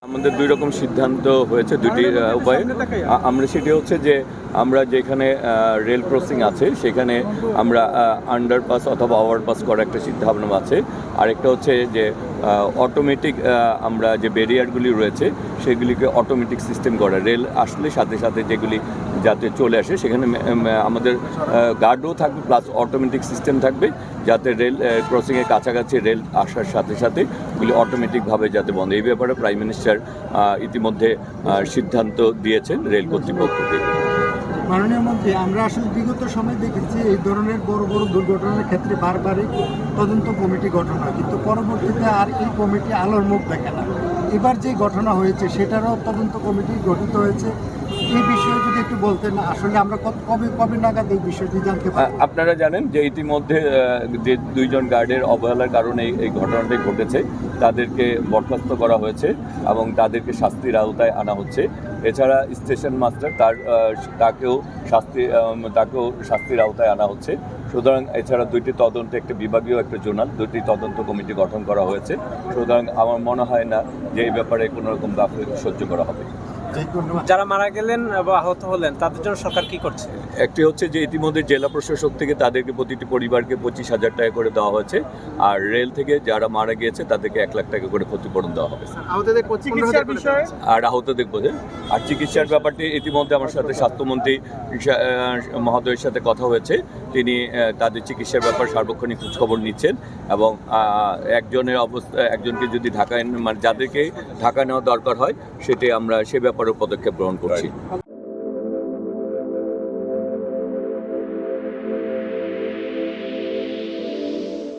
আমাদের দুই রকম সিদ্ধান্ত হয়েছে, দুটি উপায়ে। আমরা সেটি হচ্ছে যে আমরা যেখানে রেল ক্রসিং আছে সেখানে আমরা আন্ডারপাস অথবা ওভারপাস করার একটা চিন্তাভাবনা আছে। আরেকটা হচ্ছে যে অটোমেটিক আমরা যে ব্যারিয়ারগুলি রয়েছে সেগুলিকে অটোমেটিক সিস্টেম করা, রেল আসলে সাথে সাথে যেগুলি যাতে চলে আসে সেখানে আমাদের গার্ডও থাকবে, প্লাস অটোমেটিক সিস্টেম থাকবে যাতে রেল ক্রসিংয়ের কাছাকাছি রেল আসার সাথে সাথে এগুলি অটোমেটিকভাবে যাতে বন্ধ। এই ব্যাপারে প্রাইম মিনিস্টার ইতিমধ্যে সিদ্ধান্ত দিয়েছেন রেল কর্তৃপক্ষকে। মাননীয় মন্ত্রী, আমরা আসলে বিগত সময় দেখেছি এই ধরনের বড় বড় দুর্ঘটনার ক্ষেত্রে বারবারই তদন্ত কমিটি গঠন হয়, কিন্তু পরবর্তীতে আর এই কমিটি আলোর মুখ দেখে না। এবার যে ঘটনা হয়েছে সেটারও তদন্ত কমিটি গঠিত হয়েছে। এই বিষয়ে যদি একটু বলতেন, আসলে আমরা কবে নাগাদ এই বিষয়টি জানতে পারি? আপনারা জানেন যে ইতিমধ্যে যে দুইজন গার্ডের অবহেলার কারণে এই ঘটনাটি ঘটেছে তাদেরকে বরখাস্ত করা হয়েছে এবং তাদেরকে শাস্তির আওতায় আনা হচ্ছে। এছাড়া স্টেশন মাস্টার তাকেও শাস্তির আওতায় আনা হচ্ছে। সুতরাং এছাড়া দুইটি তদন্ত, একটা বিভাগীয় একটা জোনাল, দুটি তদন্ত কমিটি গঠন করা হয়েছে। সুতরাং আমার মনে হয় না যে এই ব্যাপারে কোনো রকম গাফিলতি সহ্য করা হবে। যারা মারা গেলেন বা আহত হলেন তাদের জন্য সরকার কি করছে? একটি হচ্ছে যে ইতিমধ্যে জেলা প্রশাসক থেকে তাদেরকে প্রতিটি পরিবারকে 25,000 টাকা করে দেওয়া হয়েছে, আর রেল থেকে যারা মারা গিয়েছে তাদেরকে 1 লাখ টাকা করে ক্ষতিপূরণ দেওয়া হবে। আহতদের চিকিৎসার বিষয়ে আর আহতদের বোঝেন আর চিকিৎসার ব্যাপারটি ইতিমধ্যে আমার সাথে স্বাস্থ্যমন্ত্রী মহোদয়ের সাথে কথা হয়েছে। তিনি তাদের চিকিৎসার ব্যাপার সার্বক্ষণিক খোঁজখবর নিচ্ছেন এবং একজনকে যদি ঢাকায়, মানে যাদেরকে ঢাকা নেওয়া দরকার হয় সেটি আমরা সে ব্যাপারেও পদক্ষেপ গ্রহণ করছি।